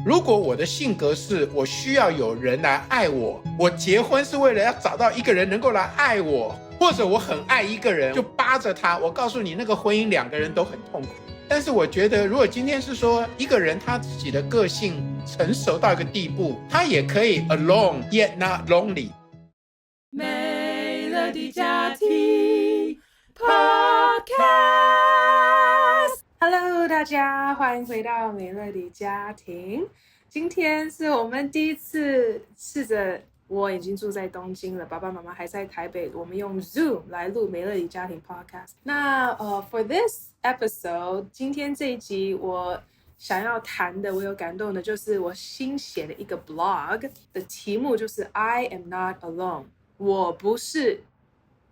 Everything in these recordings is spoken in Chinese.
如果我的性格是我需要有人来爱我，我结婚是为了要找到一个人能够来爱我，或者我很爱一个人就扒着他，我告诉你那个婚姻两个人都很痛苦。但是我觉得如果今天是说一个人他自己的个性成熟到一个地步，他也可以 alone yet not lonely。 美乐的家庭 Podcast。Hello， 大家欢迎回到美乐的家庭。今天是我们第一次试着，我已经住在东京了，爸爸妈妈还在台北，我们用 Zoom 来录美乐的家庭 Podcast。那for this episode， 今天这一集我想要谈的，我有感动的，就是我新写的一个 blog 的题目就是 I am not alone， 我不是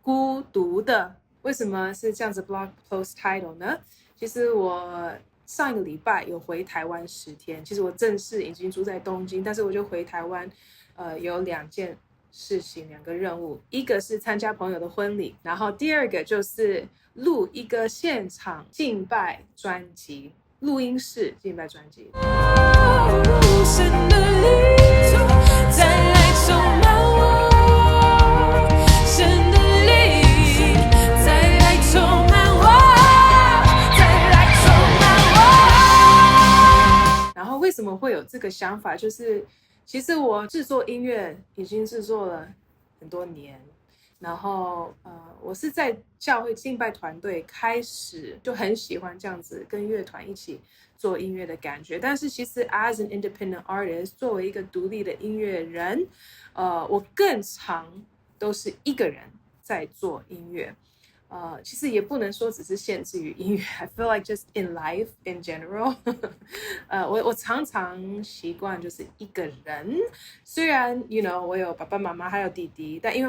孤独的。为什么是这样子 blog post title 呢？其实我上一个礼拜有回台湾10天，其实我正式已经住在东京，但是我就回台湾，有2件事情，2个任务，一个是参加朋友的婚礼，然后第二个就是录一个现场敬拜专辑，录音室敬拜专辑。神的灵在来充满我，神的灵在来充满我，在来充满我。然后为什么会有这个想法？就是其实我制作音乐已经制作了很多年，然后我是在教会敬拜团队开始就很喜欢这样子跟乐团一起做音乐的感觉，但是其实 as an independent artist， 作为一个独立的音乐人，我更常都是一个人在做音乐。其实也不能说只是限制于音乐 I feel like just in life in general 我常常习惯就是一个人，虽然 you know 我有爸爸妈妈还有弟弟，但因为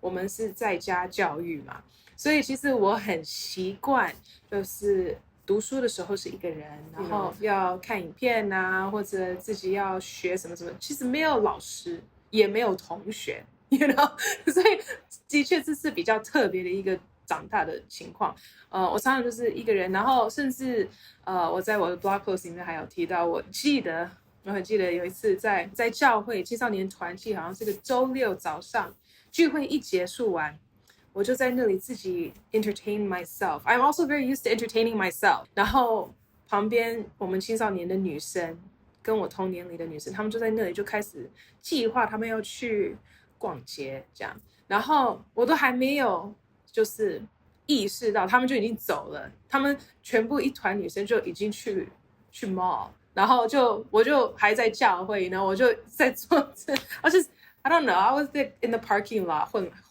我们是在家教育嘛，所以其实我很习惯就是读书的时候是一个人，然后要看影片啊，或者自己要学什么什么，其实没有老师也没有同学you know 所以的确这是比较特别的一个长大的情况。我常常就是一个人，然后甚至我在我的 blog post 里面还有提到，我很记得有一次在教会青少年团契，好像是个周6早上聚会一结束完，我就在那里自己 entertain myself。 I'm also very used to entertaining myself。 然后旁边我们青少年的女生跟我同年龄的女生，她们就在那里就开始计划她们要去逛街这样，然后我都还没有就是意识到他们就已经走了，他们全部一团女生就已经去 mall， 然后我就还在教会，然后我就在做I don't know I was in the parking lot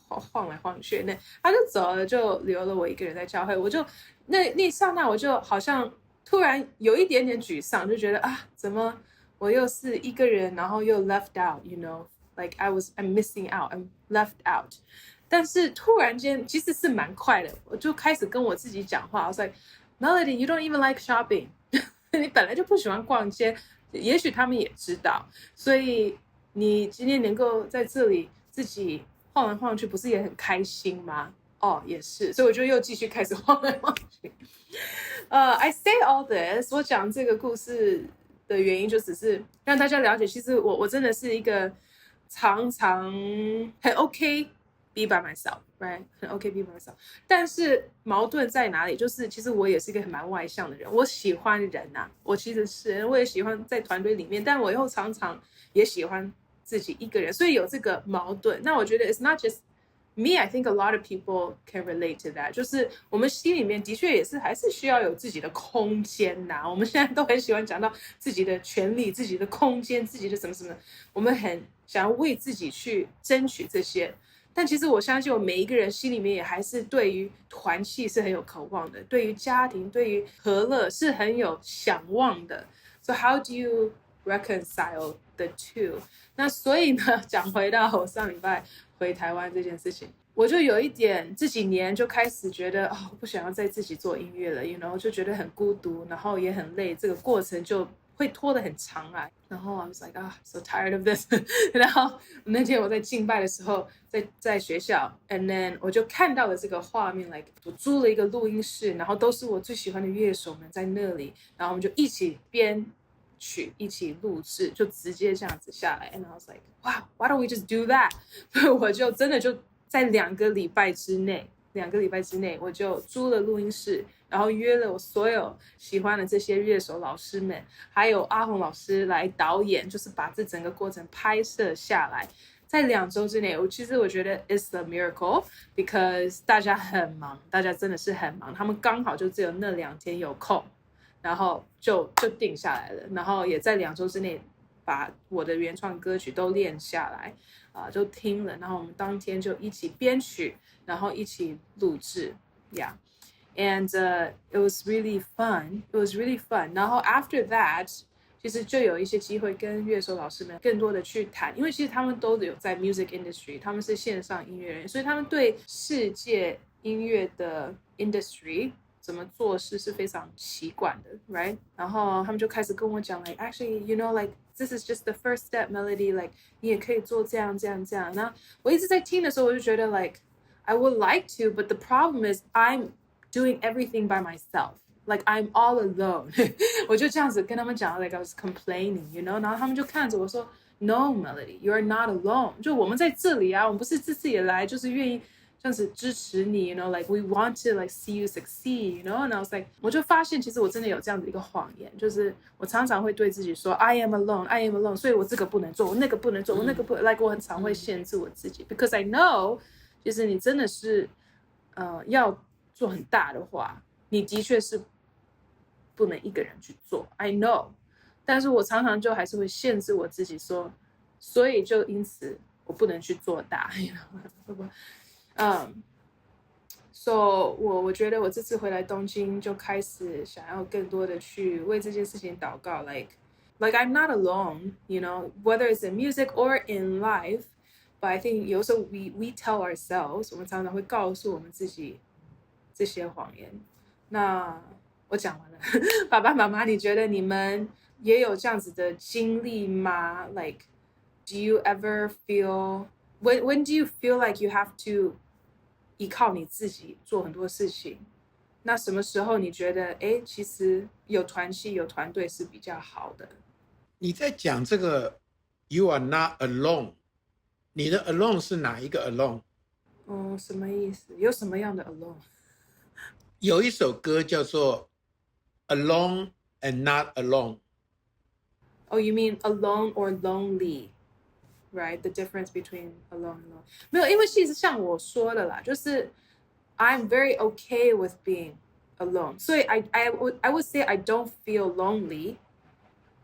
晃来晃去，那他就走了，就留了我一个人在教会。我就那一刹那我就好像突然有一点点沮丧，就觉得怎么我又是一个人，然后又 left out you know like I'm missing out I'm left out。但是突然间其实是蛮快的，我就开始跟我自己讲话，我说 Melody you don't even like shopping 你本来就不喜欢逛街，也许他们也知道，所以你今天能够在这里自己晃来晃去，不是也很开心吗？也是，所以我就又继续开始晃来晃去。I say all this， 我讲这个故事的原因就只是让大家了解，其实我真的是一个常常很 OK be by myself right 很 OK be by myself， 但是矛盾在哪里？就是其实我也是一个很蛮外向的人，我喜欢人啊，我其实是我也喜欢在团队里面，但我又常常也喜欢自己一个人，所以有这个矛盾。那我觉得 it's not just me, I think a lot of people can relate to that， 就是我们心里面的确也是还是需要有自己的空间呐。我们现在都很喜欢讲到自己的权利、自己的空间、自己的什么什么，我们很想要为自己去争取这些。但其实我相信我每一个人心里面也还是对于团契是很有渴望的，对于家庭、对于和乐是很有想望的。So how do you reconcile the two？ 那所以呢，讲回到我上礼拜回台湾这件事情，我就有一点这几年就开始觉得我不想要再自己做音乐了 you know 就觉得很孤独，然后也很累，这个过程就会拖得很长啊。然后 I was like so tired of this 然后那天我在敬拜的时候在学校 and then 我就看到了这个画面 like 我租了一个录音室，然后都是我最喜欢的乐手们在那里，然后我们就一起边曲一起录制，就直接这样子下来。And I was like, wow, why don't we just do that？ 我就真的就在2个礼拜之内，我就租了录音室，然后约了我所有喜欢的这些乐手老师们，还有阿红老师来导演，就是把这整个过程拍摄下来。在2周之内，其实我觉得 it's a miracle because 大家很忙，大家真的是很忙，他们刚好就只有那2天有空，然后就定下来了，然后也在2周之内把我的原创歌曲都练下来，就听了，然后我们当天就一起编曲，然后一起录制 ，yeah，and it was really fun. It was really fun. 然后 after that。其实就有一些机会跟乐手老师们更多的去谈，因为其实他们都有在 music industry， 他们是线上音乐人，所以他们对世界音乐的 industry 怎么做事是非常习惯的 ，right？ 然后他们就开始跟我讲 like actually you know like this is just the first step melody like 你也可以做这样。那我一直在听的时候我就觉得 like I would like to but the problem is I'm doing everything by myself。Like I'm all alone 我就这样子跟他们讲 like I was complaining you know 然后他们就看着我说 No Melody you're not alone 就我们在这里啊我们不是自己也来就是愿意这样子支持你 you know like we want to like see you succeed you know and I was like 我就发现其实我真的有这样的一个谎言就是我常常会对自己说 I am alone 所以我这个不能做我那个不能做我那个不 like 我很常会限制我自己 because I know 其实你真的是要做很大的话你的确是不能一个人去做 I know 但是我常常就还是会限制我自己说所以就因此我不能去做大 you know? So 我觉得我这次回来东京就开始想要更多的去为这件事情祷告 like I'm not alone you know whether it's in music or in life but I think 有时候 we tell ourselves 我们常常会告诉我们自己这些谎言那我讲完了爸爸妈妈你觉得你们也有这样子的经历吗 like do you ever feel when do you feel like you have to 依靠你自己做很多事情那什么时候你觉得其实有团契有团队是比较好的你在讲这个 you are not alone 你的 alone 是哪一个 alone 什么意思有什么样的 alone 有一首歌叫做 Alone and Not Alone. Oh, you mean alone or lonely, right? The difference between alone and lonely. 没有，因为其实像我说的啦，就是 I'm very okay with being alone. 所以 I would say I don't feel lonely.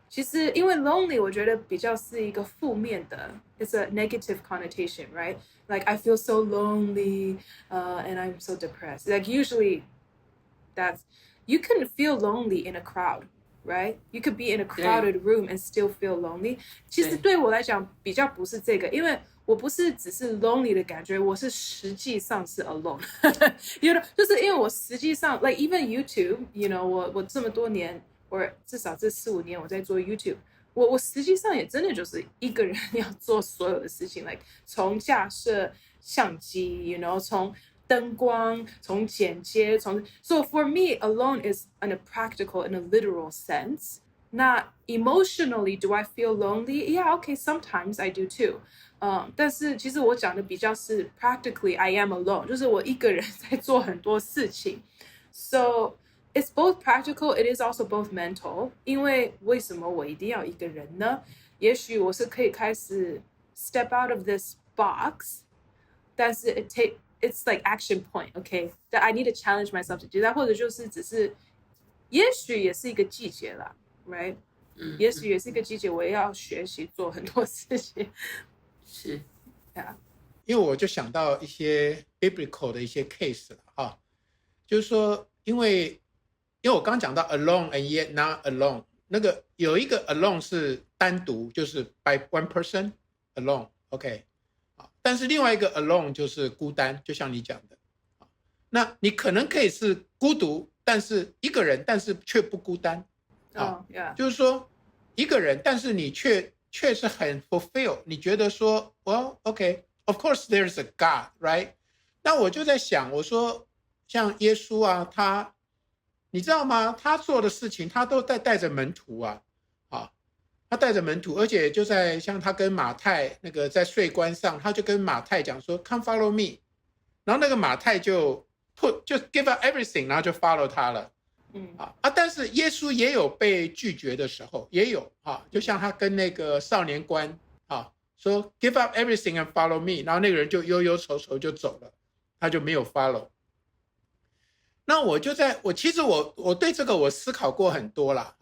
其实因为 lonely 我觉得比较是一个负面的 it's a negative connotation, right? Like I feel so lonely, and I'm so depressed. Like usually that's you can feel lonely in a crowd, right? You could be in a crowded room and still feel lonely. 其实对我来讲比较不是这个，因为我不是只是 lonely 的感觉，我是实际上是 alone. You know, 就是因为我实际上 like even YouTube, you know, 我这么多年，或至少这4-5年我在做 YouTube， 我实际上也真的就是一个人要做所有的事情 ，like 从架设相机 ，you know， 从灯光，从剪接，So for me, alone is in a practical, in a literal sense. 那 emotionally, do I feel lonely? Yeah, okay, sometimes I do too. 但是其实我讲的比较是 practically, I am alone. 就是我一个人在做很多事情。So it's both practical, it is also both mental. 因为为什么我一定要一个人呢？也许我是可以开始 step out of this box, 但是it's like action point, okay? That I need to challenge myself to do that. 或者就是只是，也许也是一个季节啦 ，right? 也许也是一个季节，我也要学习做很多事情。是， yeah. 因为我就想到一些 biblical 的一些 case 了啊，就是说，因为我刚讲到 alone and yet not alone， 那个有一个 alone 是单独，就是 by one person alone, OK。但是另外一个 alone 就是孤单，就像你讲的，那你可能可以是孤独，但是一个人，但是却不孤单，就是说一个人，但是你却是很 fulfill， 你觉得说 well OK of course there's a God right？ 那我就在想，我说像耶稣啊，他你知道吗？他做的事情他都在带着门徒啊，他带着门徒，而且就在像他跟马太那个在税关上，他就跟马太讲说 "Come follow me"， 然后那个马太就 give up everything， 然后就 follow 他了。但是耶稣也有被拒绝的时候，也有就像他跟那个少年官说 give up everything and follow me， 然后那个人就忧忧愁愁就走了，他就没有 follow。那其实我对这个我思考过很多了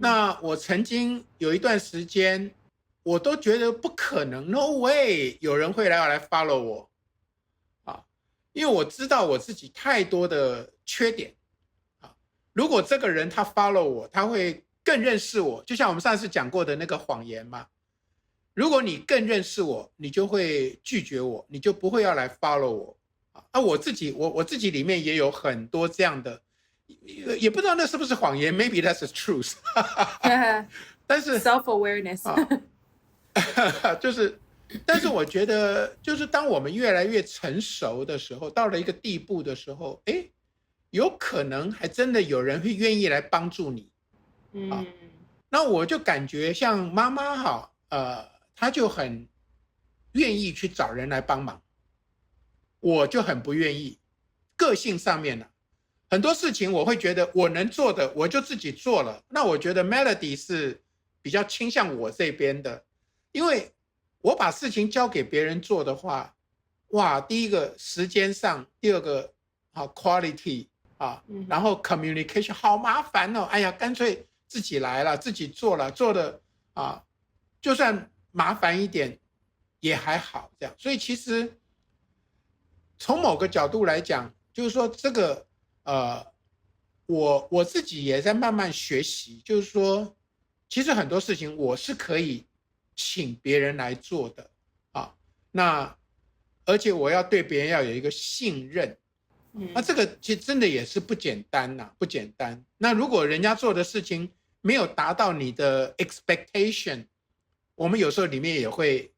那我曾经有一段时间，我都觉得不可能 ，no way， 有人会来 follow 我因为我知道我自己太多的缺点如果这个人他 follow 我，他会更认识我，就像我们上次讲过的那个谎言嘛。如果你更认识我，你就会拒绝我，你就不会要来 follow 我我自己里面也有很多这样的，也不知道那是不是谎言 ，maybe that's the truth 但是 self-awareness 但是我觉得就是当我们越来越成熟的时候，到了一个地步的时候，有可能还真的有人会愿意来帮助你那我就感觉像妈妈她就很愿意去找人来帮忙，我就很不愿意，个性上面很多事情我会觉得我能做的我就自己做了。那我觉得 Melody 是比较倾向我这边的，因为我把事情交给别人做的话，哇，第一个时间上，第二个quality然后 communication 好麻烦哎呀，干脆自己来了，自己做了，做的就算麻烦一点也还好这样。所以其实从某个角度来讲，就是说这个我自己也在慢慢学习，就是说其实很多事情我是可以请别人来做的那而且我要对别人要有一个信任那这个其实真的也是不简单不简单。那如果人家做的事情没有达到你的 expectation， 我们有时候里面也会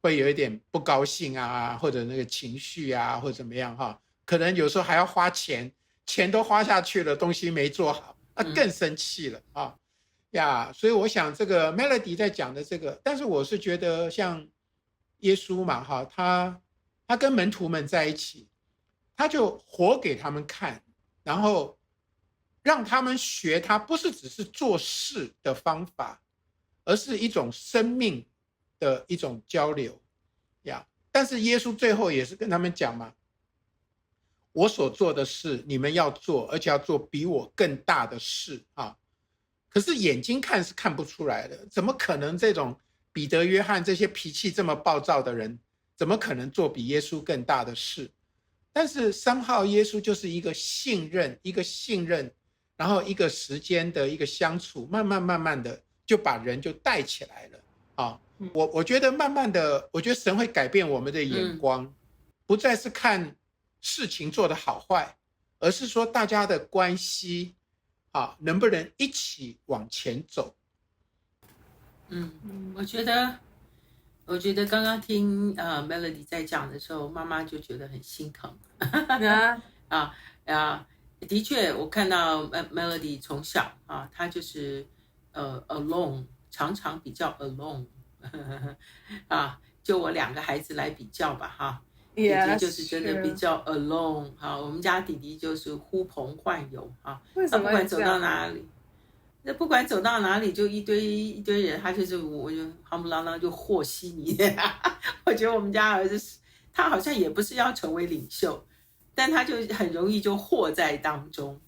有一点不高兴或者那个情绪或者怎么样可能有时候还要花钱都花下去了，东西没做好，那更生气了所以我想这个 Melody 在讲的这个，但是我是觉得像耶稣嘛他跟门徒们在一起，他就活给他们看，然后让他们学他不是只是做事的方法，而是一种生命的一种交流但是耶稣最后也是跟他们讲嘛，我所做的事你们要做，而且要做比我更大的事可是眼睛看是看不出来的，怎么可能这种彼得约翰这些脾气这么暴躁的人，怎么可能做比耶稣更大的事？但是somehow耶稣就是一个信任，然后一个时间的一个相处，慢慢的就把人就带起来了我觉得慢慢的，我觉得神会改变我们的眼光不再是看事情做的好坏，而是说大家的关系能不能一起往前走。我觉得刚刚听Melody 在讲的时候，妈妈就觉得很心疼的确我看到 Melody 从小她就是alone， 常常比较 alone 就我2个孩子来比较吧弟弟就是真的比较 alone 我们家弟弟就是呼朋唤友为什么不管走到哪里，不管走到哪里就一堆人，他就是我就夯不啷当就和稀泥我觉得我们家儿子他好像也不是要成为领袖，但他就很容易就和在当中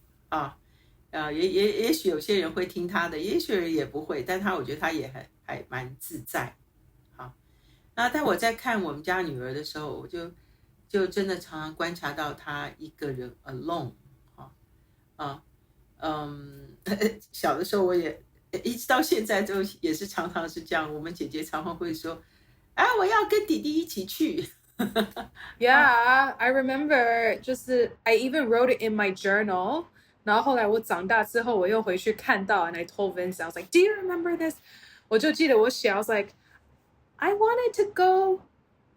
也许有些人会听他的，也许人也不会，但我觉得他也还蛮自在那但我在看我们家女儿的时候，我就真的常常观察到她一个人 alone小的时候我也一直到现在都也是常常是这样，我们姐姐常常会说我要跟弟弟一起去Yeah, I remember 就是 I even wrote it in my journal， 然后后来我长大之后我又回去看到 and I told Vince I was like do you remember this， 我就记得我写 I was like I wanted to go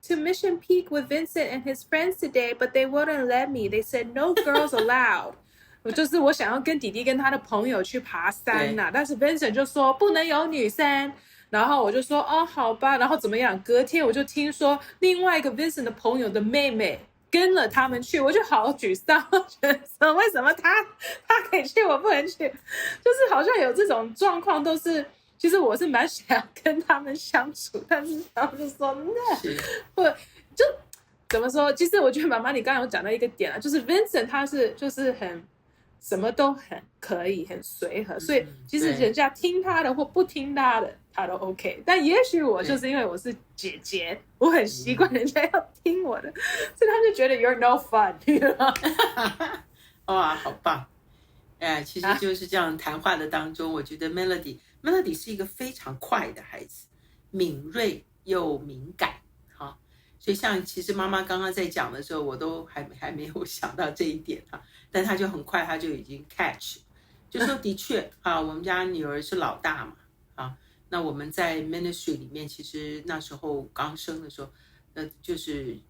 to Mission Peak with Vincent and his friends today, but they wouldn't let me. They said no girls allowed. 就是我想要跟弟弟跟他的朋友去爬山呐、但是 Vincent 就说不能有女生，然后我就说哦好吧，然后怎么样？隔天我就听说另外一个 Vincent 的朋友的妹妹跟了他们去，我就好沮丧，觉得为什么他可以去，我不能去？就是好像有这种状况，都是其实我是蛮想要跟他们相处，但是他们就说那或就。怎么说？其实我觉得妈妈，你刚刚有讲到一个点啊，就是 Vincent 他是就是很什么都很可以，很随和，所以其实人家听他的或不听他的，他都 OK。但也许我就是因为我是姐姐，我很习惯人家要听我的，所以他就觉得 you're no fun。哇，好棒！哎，其实就是这样谈话的当中，我觉得 Melody 是一个非常快的孩子，敏锐又敏感。所以像其实妈妈刚刚在讲的时候，我都还没有想到这一点哈，但她就很快她就已经 catch， 就说的确啊，我们家女儿是老大嘛啊，那我们在 ministry 里面，其实那时候刚生的时候，就是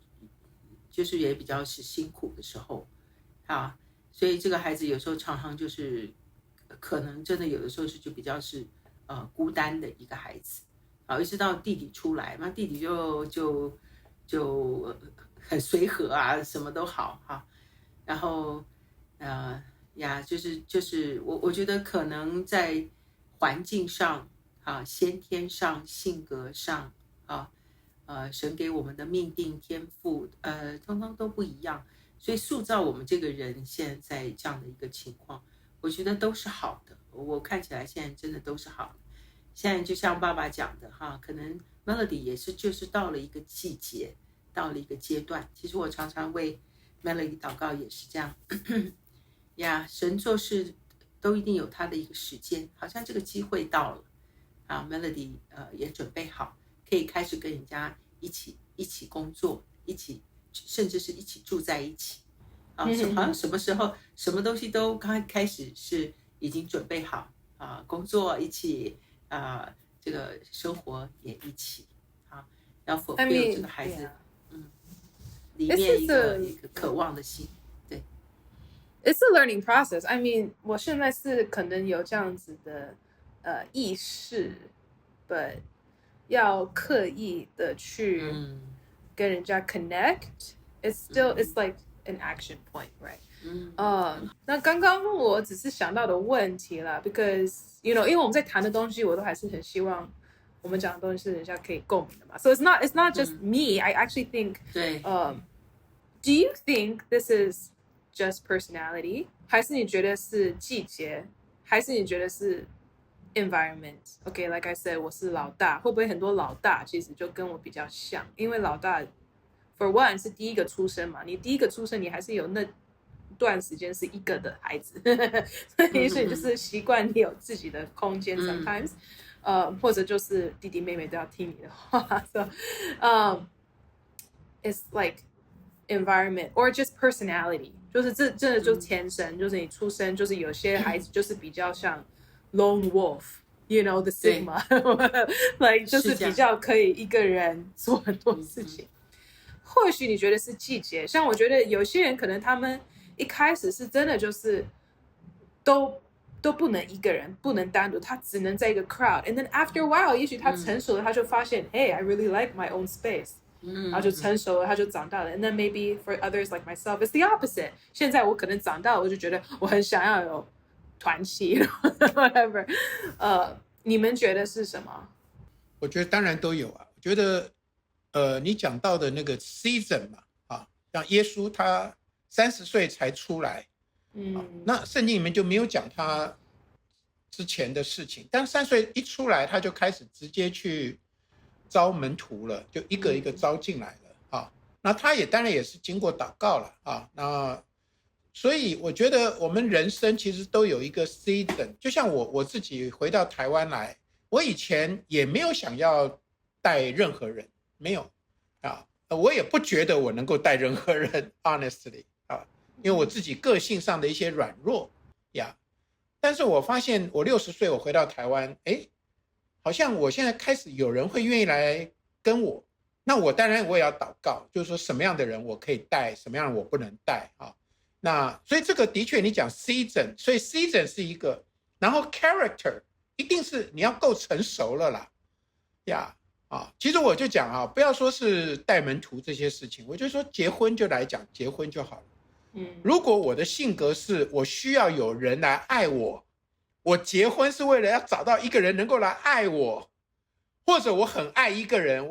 也比较是辛苦的时候啊，所以这个孩子有时候常常就是可能真的有的时候是就比较是孤单的一个孩子啊，一直到弟弟出来嘛，弟弟就很随和啊，什么都好哈。然后就是我觉得可能在环境上啊、先天上、性格上啊、神给我们的命定天赋通通都不一样，所以塑造我们这个人现在这样的一个情况，我觉得都是好的。我看起来现在真的都是好的。现在就像爸爸讲的哈，可能 Melody 也是就是到了一个季节，到了一个阶段。其实我常常为 Melody 祷告也是这样呀，神做事都一定有他的一个时间，好像这个机会到了啊 ，Melody 也准备好，可以开始跟人家一起工作，甚至是一起住在一起啊，好像什么时候什么东西都刚开始是已经准备好啊，工作一起。这个生活也一起啊，要 fulfill 这个孩子里面一个渴望的心，对。It's a learning process. I mean， 我现在是可能有这样子的意识 ，but 要刻意的去跟人家 connect，it's still it's like an action point, right？那刚刚我只是想到的问题啦 ，because you know， 因为我们在谈的东西，我都还是很希望我们讲的东西是人家可以共鸣的嘛。So it's not just me. I actually think. 对。Do you think this is just personality？ 还是你觉得是季节？还是你觉得是 environment？OK，like I said， 我是老大，会不会很多老大其实就跟我比较像？因为老大 ，for one 是第一个出生嘛，你第一个出生，你还是有那段时间是一个的孩子，所以你就是习惯你有自己的空间 sometimes，或者就是弟弟妹妹都要听你的话，so it's like environment or just personality， 就是这真的就天生，就是你出生就是有些孩子就是比较像 lone wolf。You know the Sigma， like 就是比较可以一个人做很多事情。或许你觉得是季节，像我觉得有些人可能他们一开始是真的就是都不能一个人，不能单独，他只能在一个 crowd。And then after a while， 也许他成熟了，他就发现，Hey，I really like my own space。然后就成熟了，他就长大了。And then maybe for others like myself, it's the opposite。现在我可能长大了，我就觉得我很想要有团契 ，whatever。你们觉得是什么？我觉得当然都有啊。我觉得你讲到的那个 season 嘛，啊，像耶稣他30岁才出来，那圣经里面就没有讲他之前的事情。但30岁一出来，他就开始直接去招门徒了，就一个一个招进来了啊。那他也当然也是经过祷告了啊。那所以我觉得我们人生其实都有一个 season， 就像我自己回到台湾来，我以前也没有想要带任何人，没有啊，我也不觉得我能够带任何人 honestly 啊，因为我自己个性上的一些软弱呀。但是我发现我60岁我回到台湾，好像我现在开始有人会愿意来跟我，那我当然我也要祷告，就是说什么样的人我可以带，什么样的我不能带啊。那所以这个的确你讲 season， 所以 season 是一个，然后 character 一定是你要够成熟了啦呀。其实我就讲不要说是带门徒这些事情，我就说结婚就来讲结婚就好了。如果我的性格是我需要有人来爱我，我结婚是为了要找到一个人能够来爱我，或者我很爱一个人，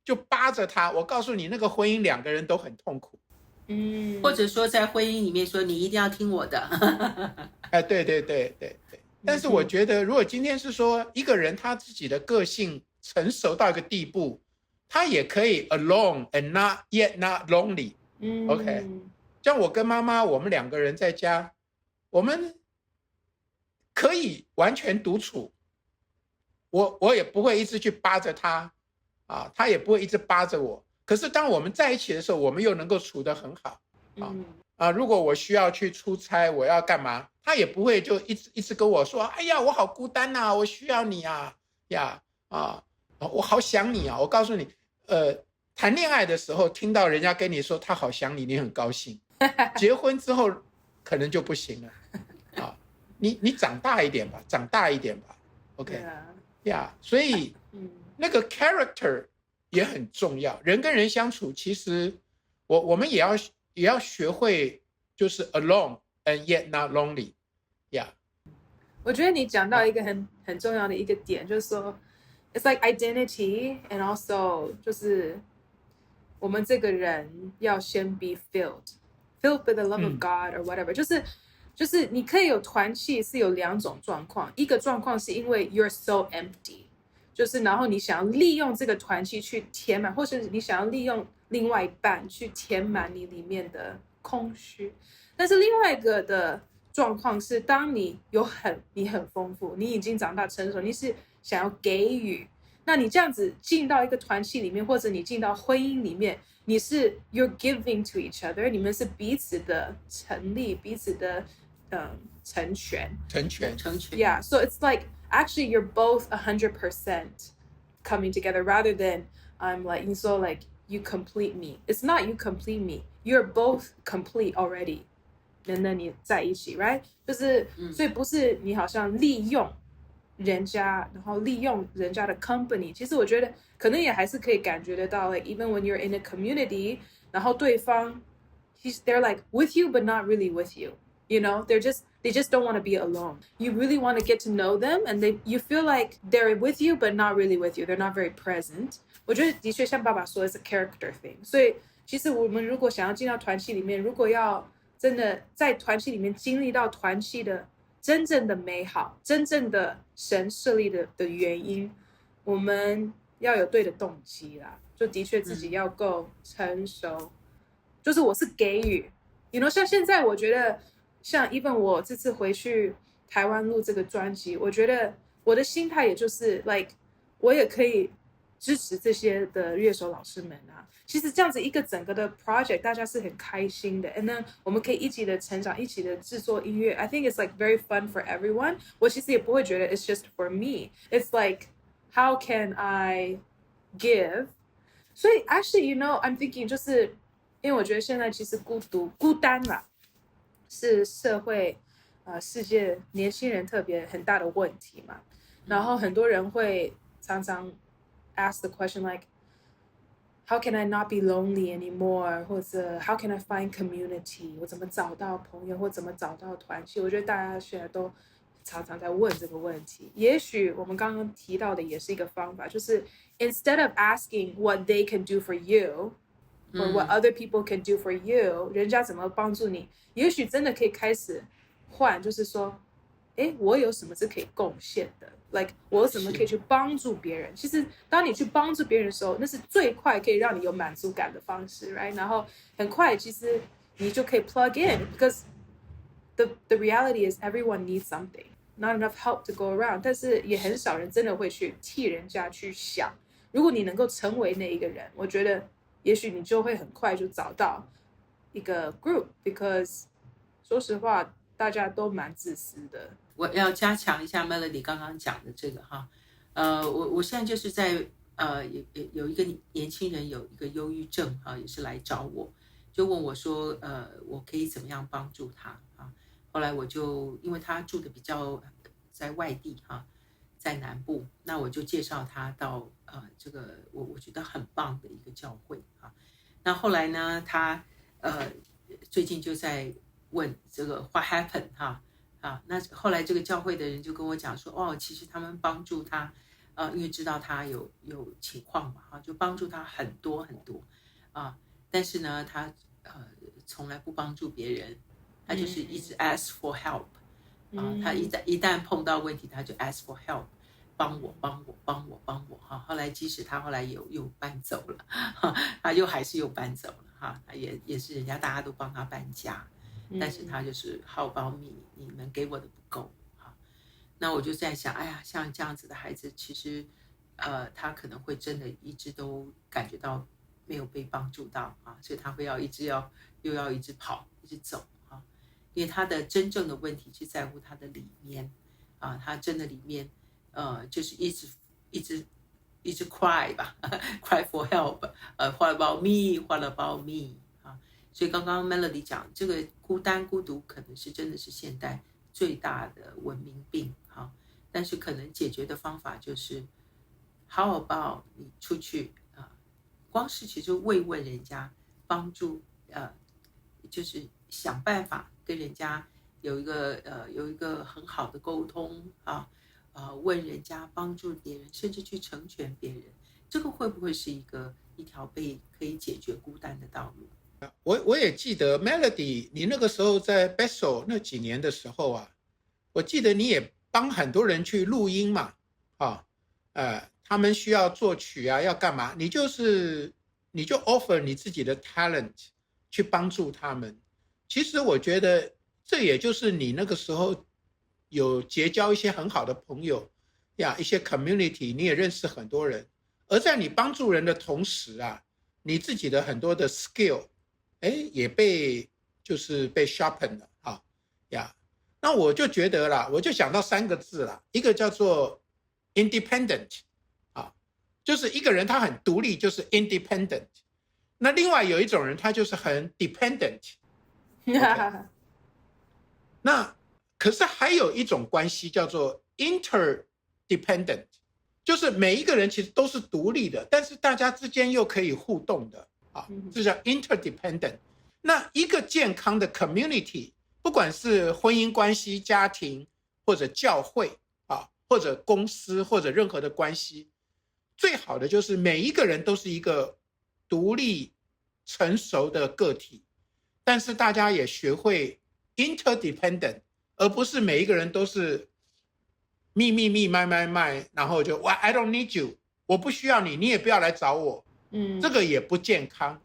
就扒着他，我告诉你那个婚姻两个人都很痛苦。或者说在婚姻里面说你一定要听我的。对。但是我觉得如果今天是说一个人他自己的个性成熟到一个地步，他也可以 alone and not yet not lonely。OK， 像我跟妈妈，我们两个人在家，我们可以完全独处，我也不会一直去扒着他他也不会一直扒着我。可是当我们在一起的时候，我们又能够处得很好如果我需要去出差，我要干嘛，他也不会就一直跟我说，哎呀，我好孤单啊，我需要你我好想你我告诉你，谈恋爱的时候听到人家跟你说他好想你，你很高兴。结婚之后可能就不行了你长大一点吧，OK 所以那个 character 也很重要。人跟人相处，其实我们也要学会，就是 alone and yet not lonely。我觉得你讲到一个很重要的一个点，就是说 it's like identity and also 就是我们这个人要先 be filled with the love of God or whatever，就是你可以有团契是有两种状况，一个状况是因为 you're so empty， 就是然后你想要利用这个团契去填满，或是你想要利用另外一半去填满你里面的空虚。但是另外一个的状况是，当你很丰富，你已经长大成熟，你是想要给予，那你这样子进到一个团契里面，或者你进到婚姻里面，你是 you're giving to each other， 你们是彼此的成立，彼此的成全。Yeah, so it's like actually you're both 100% coming together rather than I'm like you so like you complete me. It's not you complete me. You're both complete already. 那你在一起 right 就是所以不是你好像利用人家，然后利用人家的 company。其实我觉得可能也还是可以感觉得到 like even when you're in a community， 然后对方they're like with you but not really with you, you know, they just don't want to be alone. You really want to get to know them and you feel like they're with you but not really with you. They're not very present. 我觉得的确像爸爸说的是 character thing。所以其实我们如果想要进到团契里面，如果要真的在团契里面经历到团契的真正的美好，真正的神设立的原因，我们要有对的动机啦，就的确自己要够成熟。就是我是给予 you know， 像现在我觉得像 even 我这次回去台湾录这个专辑，我觉得我的心态也就是 like 我也可以支持这些的乐手老师们其实这样子一个整个的 project 大家是很开心的 and then 我们可以一起的成长，一起的制作音乐。 I think it's like very fun for everyone。 我其实也不会觉得 it's just for me， it's like how can I give。 所以 actually you know I'm thinking 就是因为我觉得现在其实孤单啦是社会世界年轻人特别很大的问题嘛。然后很多人会常常 ask the question like how can I not be lonely anymore， 或者 how can I find community， 我怎么找到朋友，或怎么找到团契。我觉得大家现在都常常在问这个问题。也许我们刚刚提到的也是一个方法，就是 instead of asking what they can do for you or what other people can do for you， 人家怎么帮助你，也许真的可以开始换，就是说我有什么是可以贡献的， like 我有什么可以去帮助别人。其实当你去帮助别人的时候，那是最快可以让你有满足感的方式 right。 然后很快其实你就可以 plug in because the reality is everyone needs something, not enough help to go around。 但是也很少人真的会去替人家去想。如果你能够成为那一个人，我觉得也许你就会很快就找到一个 group because 说实话大家都蛮自私的。我要加强一下 Melody 刚刚讲的这个我现在就是在有一个年轻人有一个忧郁症也是来找我，就问我说，我可以怎么样帮助他啊？后来我就因为他住的比较在外地哈，在南部，那我就介绍他到这个我觉得很棒的一个教会啊。那后来呢，他最近就在问这个 what happened 哈那后来这个教会的人就跟我讲说，哦，其实他们帮助他，因为知道他有情况嘛就帮助他很多很多但是呢，他从来不帮助别人，他就是一直 ask for help 他一旦碰到问题，他就 ask for help， 帮我后来即使他后来又搬走了他还是又搬走了他也是人家大家都帮他搬家，但是他就是 how about me， 你们给我的不够那我就在想，哎呀，像这样子的孩子，其实他可能会真的一直都感觉到没有被帮助到所以他会又要一直跑一直走因为他的真正的问题是在乎他的里面他真的里面就是一直 cry 吧cry for help what about me 所以刚刚 Melody 讲这个孤单孤独可能是真的是现代最大的文明病但是可能解决的方法就是 how about 你出去光是其实慰问人家，帮助就是想办法跟人家有一个很好的沟通问人家帮助别人，甚至去成全别人，这个会不会是一条可以解决孤单的道路？我也记得 Melody， 你那个时候在 Bethel 那几年的时候我记得你也帮很多人去录音嘛他们需要作曲要干嘛，你就 offer 你自己的 talent 去帮助他们。其实我觉得这也就是你那个时候有结交一些很好的朋友一些 community， 你也认识很多人，而在你帮助人的同时你自己的很多的 skill 也被 sharpen 了那我就觉得啦，我就想到3个字啦，一个叫做 independent就是一个人他很独立，就是 independent。那另外有一种人他就是很 dependent、okay 那可是还有一种关系叫做 interdependent， 就是每一个人其实都是独立的，但是大家之间又可以互动的这叫 interdependent。 那一个健康的 community， 不管是婚姻关系、家庭或者教会或者公司或者任何的关系，最好的就是每一个人都是一个独立成熟的个体，但是大家也学会 interdependent， 而不是每一个人都是卖，然后就 I don't need you， 我不需要你，你也不要来找我这个也不健康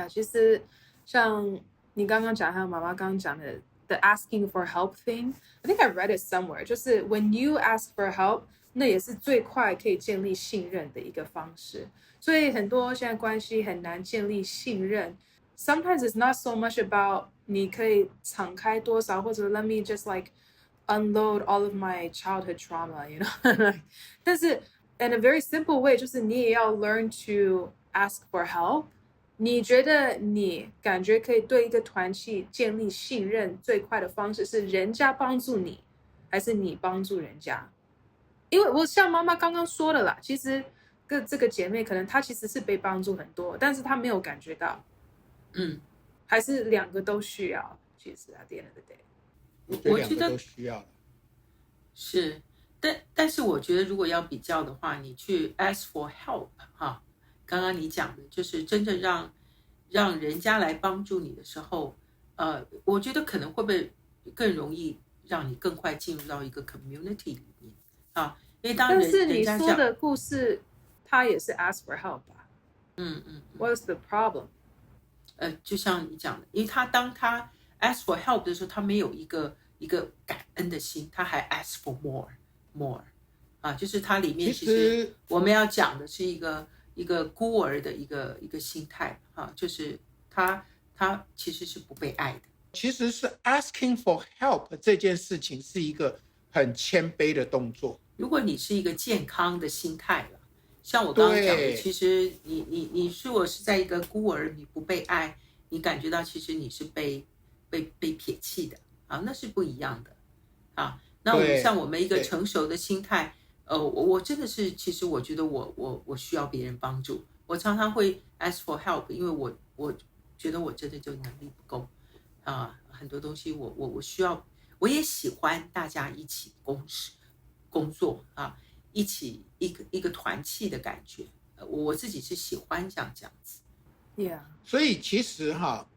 其实像你刚刚讲还有妈妈刚刚讲的 the asking for help thing， I think I read it somewhere， 就是 when you ask for help， 那也是最快可以建立信任的一个方式。所以很多现在关系很难建立信任， sometimes it's not so much about 你可以敞开多少，或者 let me just like unload all of my childhood trauma you know 但是 in a very simple way， 就是你也要 learn to ask for help。你觉得你感觉可以对一个团体建立信任最快的方式是人家帮助你，还是你帮助人家？因为我像妈妈刚刚说的啦，其实这个姐妹可能她其实是被帮助很多，但是她没有感觉到，还是2个都需要。其实 at the end of the day， 我觉得2个都需要是，但是我觉得如果要比较的话，你去 ask for help 刚刚你讲的就是真正让人家来帮助你的时候，我觉得可能会不会更容易让你更快进入到一个 community 里面因为当但是你说的故事，他也是 ask for help 吧？What's the problem？ 就像你讲的，因为当他 ask for help 的时候，他没有一个感恩的心，他还 ask for more 就是他里面其实我们要讲的是一个孤儿的一个心态就是他其实是不被爱的。其实是 asking for help 这件事情是一个很谦卑的动作。如果你是一个健康的心态了，像我刚刚讲的，对其实你如果是在一个孤儿，你不被爱，你感觉到其实你是被撇弃的啊，那是不一样的啊。那我们一个成熟的心态，我真的是，其实我觉得我需要别人帮助，我常常会 ask for help， 因为我觉得我真的就能力不够啊，很多东西我需要，我也喜欢大家一起工作啊，一起一个团契的感觉，我自己是喜欢这样子。Yeah，所以其实哈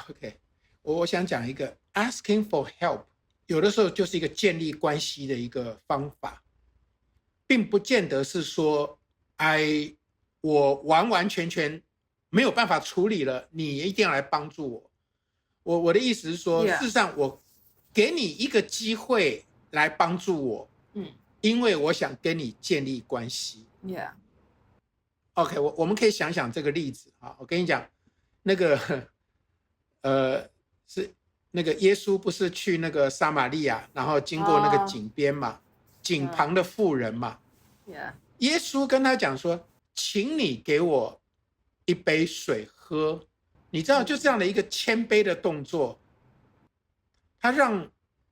，OK， 我想讲一个 asking for help， 有的时候就是一个建立关系的一个方法，并不见得是说，我完完全全没有办法处理了，你一定要来帮助我。我的意思是说， Yeah. 事实上我给你一个机会来帮助我，因为我想跟你建立关系。Yeah. OK， 我们可以想想这个例子啊。我跟你讲，那个是那个耶稣不是去那个撒玛利亚，然后经过那个井边嘛，井旁的妇人嘛。Yeah. 耶稣跟他讲说，请你给我一杯水喝。你知道，就这样的一个谦卑的动作，他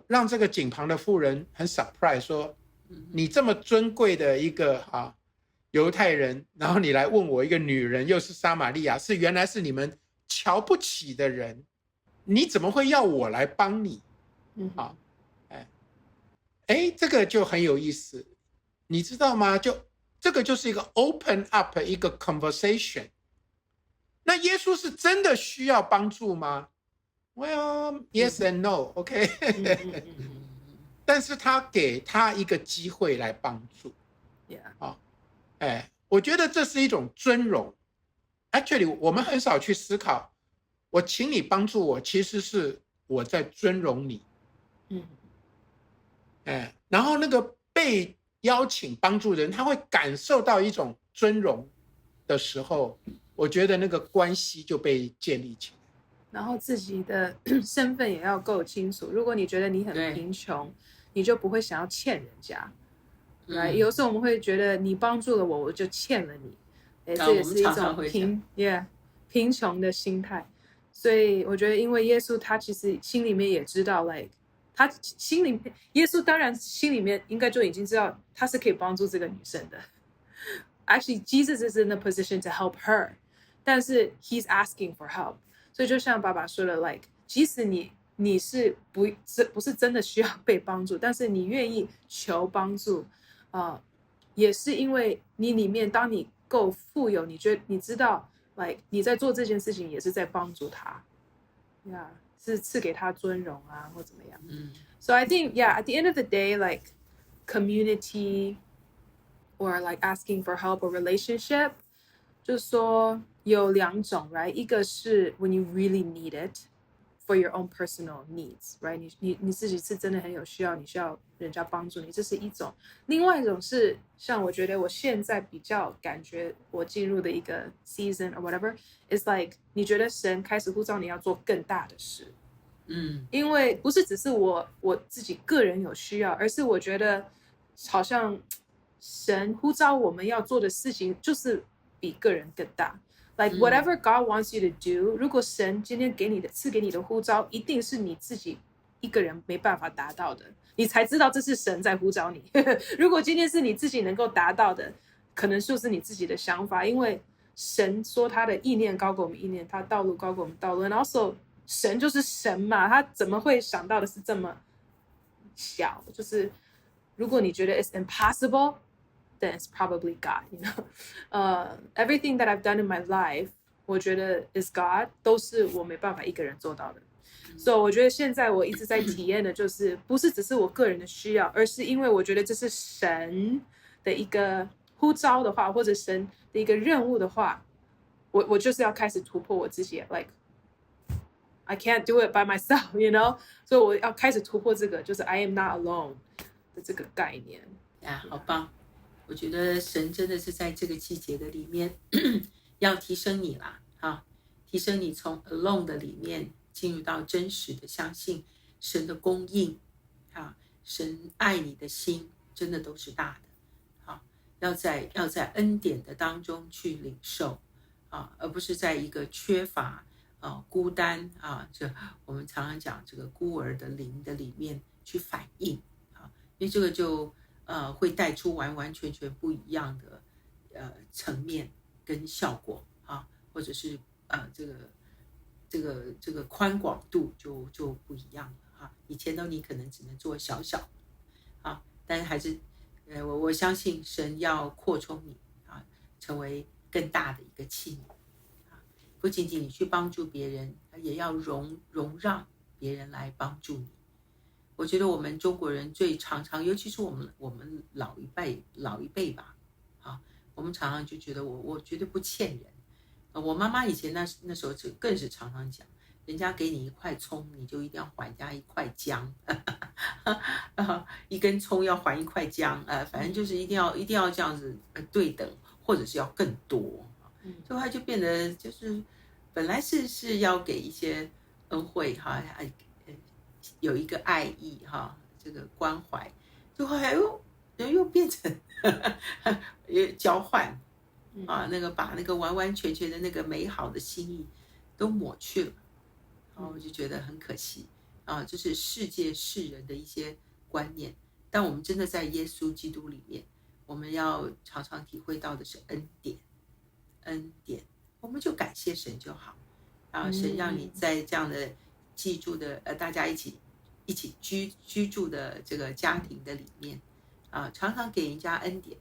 让这个井旁的妇人很 surprise， 说你这么尊贵的一个犹太人，然后你来问我一个女人，又是撒玛利亚，原来是你们瞧不起的人，你怎么会要我来帮你？这个就很有意思，你知道吗？这个就是一个 open up 一个 conversation。那耶稣是真的需要帮助吗？ Well, yes and no, OK 但是他给他一个机会来帮助。我觉得这是一种尊荣。Actually， 我们很少去思考，我请你帮助我，其实是我在尊荣你。然后那个被邀请帮助的人，他会感受到一种尊荣的时候，我觉得那个关系就被建立起来。然后自己的身份也要够清楚。如果你觉得你很贫穷，你就不会想要欠人家。有时候我们会觉得你帮助了我，我就欠了你。这也是一种贫穷的心态。所以我觉得，因为耶稣他其实心里面也知道 ，like 他心里面，耶稣当然心里面应该就已经知道他是可以帮助这个女生的。Actually, Jesus is in the position to help her， 但是 he's asking for help。所以就像爸爸说的 ，like 即使你是不是真的需要被帮助，但是你愿意求帮助，也是因为你里面，当你够富有，你知道 ，like 你在做这件事情也是在帮助他，是赐给他尊荣啊，或怎么样。So I think, at the end of the day, like community or like asking for help or relationship， 就是说有两种 ，right？ 一个是 when you really need it for your own personal needs， right？ 你自己是真的很有需要，你需要人家帮助你，这是一种。另外一种是像我觉得我现在比较感觉我进入的一个 season or whatever is like 你觉得神开始呼召你要做更大的事。因为不是只是我自己个人有需要，而是我觉得好像神呼召我们要做的事情就是比个人更大。Like whatever God wants you to do， 如果神今天赐给你的呼召，一定是你自己一个人没办法达到的，你才知道这是神在呼召你。如果今天是你自己能够达到的，可能就是你自己的想法，因为神说他的意念高过我们意念，他道路高过我们道路。And also， 神就是神嘛，他怎么会想到的是这么小？就是如果你觉得 it's impossible，then it's probably God, you know. Everything that I've done in my life， 我觉得 is God， 都是我没办法一个人做到的。所以我觉得现在我一直在体验的就是，不是只是我个人的需要，而是因为我觉得这是神的一个呼召的话，或者神的一个任务的话，我就是要开始突破我自己 ，like I can't do it by myself, you know. 所以我要开始突破这个，就是 I am not alone 的这个概念。好棒！我觉得神真的是在这个季节的里面要提升你啦，提升你从 alone 的里面进入到真实的相信神的供应，神爱你的心真的都是大的，要在恩典的当中去领受而不是在一个缺乏孤单这我们常常讲这个孤儿的灵的里面去反应因为这个就会带出完完全全不一样的层面跟效果或者是这个宽广度就不一样了以前呢你可能只能做小小但是还是我相信神要扩充你成为更大的一个器皿不仅仅你去帮助别人，也要容让别人来帮助你。我觉得我们中国人最常常，尤其是我们老一辈吧，我们常常就觉得我绝对不欠人。我妈妈以前那时候更是常常讲，人家给你一块葱，你就一定要还人家一块姜，一根葱要还一块姜，反正就是一定要这样子对等，或者是要更多。所以它就变得就是本来是要给一些恩惠有一个爱意这个关怀，最后又变成交换那个把那个完完全全的那个美好的心意都抹去了，我就觉得很可惜就是世人的一些观念，但我们真的在耶稣基督里面，我们要常常体会到的是恩典，我们就感谢神就好神让你在这样的记住的大家一起居住的这个家庭的里面常常给人家恩典，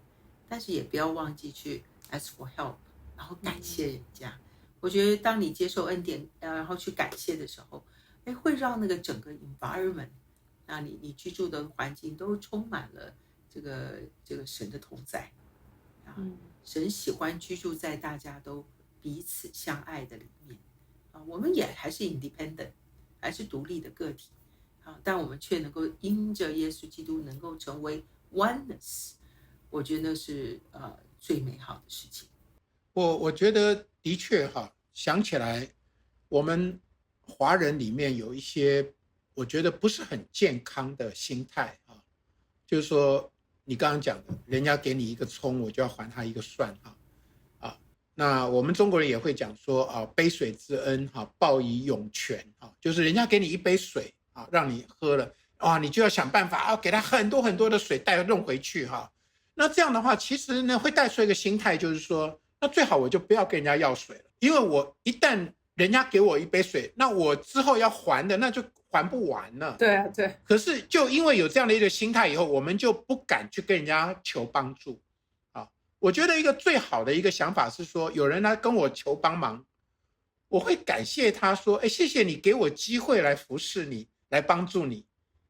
但是也不要忘记去 ask for help， 然后感谢人家。我觉得当你接受恩典然后去感谢的时候，会让那个整个 environment 你居住的环境都充满了这个神的同在神喜欢居住在大家都彼此相爱的里面我们也还是 independent， 还是独立的个体但我们却能够因着耶稣基督能够成为 oneness， 我觉得是最美好的事情。我觉得的确想起来我们华人里面有一些我觉得不是很健康的心态就是说你刚刚讲的，人家给你一个葱，我就要还他一个蒜那我们中国人也会讲说杯水之恩报以涌泉就是人家给你一杯水让你喝了你就要想办法给他很多很多的水带弄回去那这样的话其实呢会带出一个心态，就是说那最好我就不要跟人家要水了，因为我一旦人家给我一杯水，那我之后要还的那就还不完了。对啊，对。可是就因为有这样的一个心态以后，我们就不敢去跟人家求帮助我觉得一个最好的一个想法是说，有人来跟我求帮忙，我会感谢他说谢谢你给我机会来服侍你，来帮助你，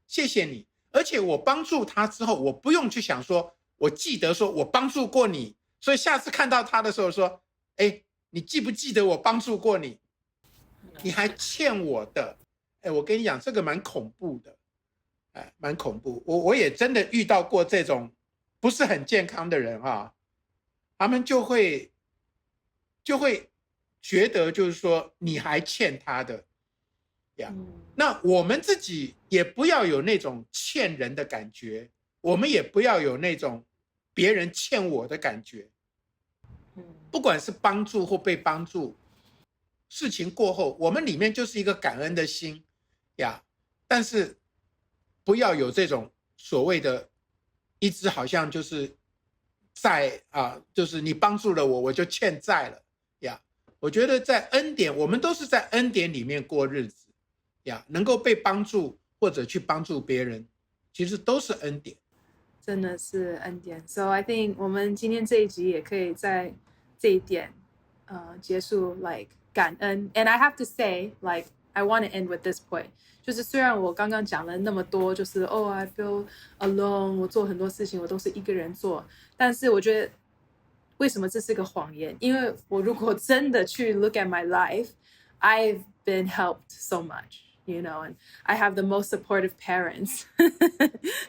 谢谢你。而且我帮助他之后，我不用去想说我记得说我帮助过你，所以下次看到他的时候说你记不记得我帮助过你，你还欠我的我跟你讲这个蛮恐怖的蛮恐怖。我也真的遇到过这种不是很健康的人他们就会觉得就是说你还欠他的那我们自己也不要有那种欠人的感觉，我们也不要有那种别人欠我的感觉不管是帮助或被帮助，事情过后我们里面就是一个感恩的心但是不要有这种所谓的一直好像就是债就是你帮助了我，我就欠债了我觉得在恩典，我们都是在恩典里面过日子能够被帮助或者去帮助别人，其实都是恩典，真的是恩典。So I think 我们今天这一集也可以在这一点结束 like 感恩。 And I have to say like I want to end with this point， 就是虽然我刚刚讲了那么多，就是I feel alone， 我做很多事情我都是一个人做，但是我觉得为什么这是个谎言？因为我如果真的去 look at my life， I've been helped so much，you know, and I have the most supportive parents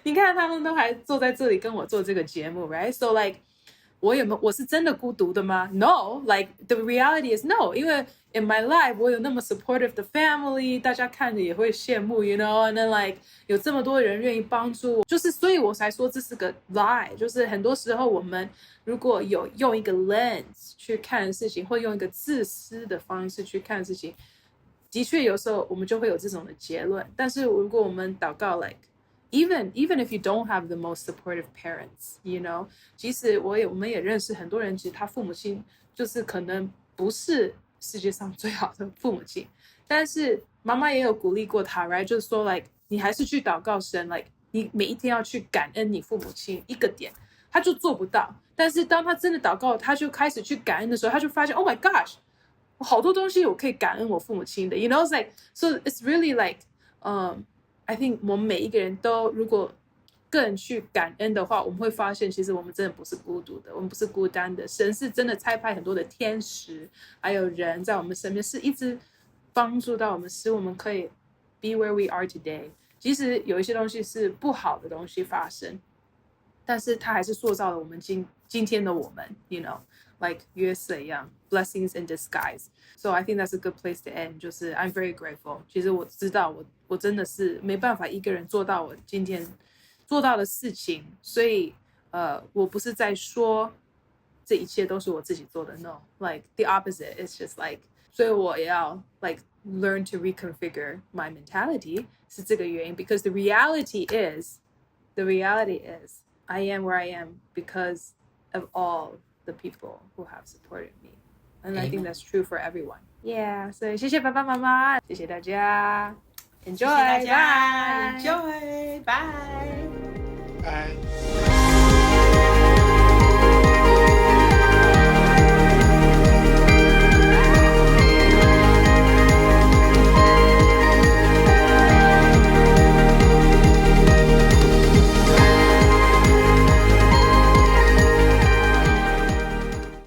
你看他们都还坐在这里跟我做这个节目 right？ So like 我是真的孤独的吗 ？No, like the reality is no， 因为 in my life 我有那么 supportive 的 family， 大家看着也会羡慕 ，you know，and then like 有这么多人愿意帮助我，就是所以我才说这是个 lie， 就是很多时候我们如果有用一个 lens 去看事情，或用一个自私的方式去看事情，的确有时候我们就会有这种的结论。但是如果我们祷告 like even if you don't have the most supportive parents, you know， 即使我们也认识很多人，其实他父母亲就是可能不是世界上最好的父母亲，但是妈妈也有鼓励过他 ，right？ 就是说 like 你还是去祷告神 ，like 你每一天要去感恩你父母亲一个点，他就做不到。但是当他真的祷告，他就开始去感恩的时候，他就发现 ，Oh my gosh， 我好多东西我可以感恩我父母亲的 ，you know， it's like so it's really like I think 我们每一个人都如果更去感恩的话，我们会发现其实我们真的不是孤独的，我们不是孤单的，神是真的差派很多的天使还有人在我们身边，是一直帮助到我们，使我们可以 be where we are today。 即使有一些东西是不好的东西发生，但是它还是塑造了我们今天的我们 you know， like 约瑟一样 blessings in disguise。 So I think that's a good place to end， 就是 I'm very grateful。 其实我知道我真的是没办法一个人做到我今天做到的事情，所以我不是在说这一切都是我自己做的 No， like the opposite. It's just like 所以我也要 like learn to reconfigure my mentality， 是这个原因。 Because the reality is I am where I am because of all the people who have supported me, and I think that's true for everyone. Yeah， 所以谢谢爸爸妈妈，谢谢大家 Enjoy， 谢谢大家 bye Enjoy， bye。拜。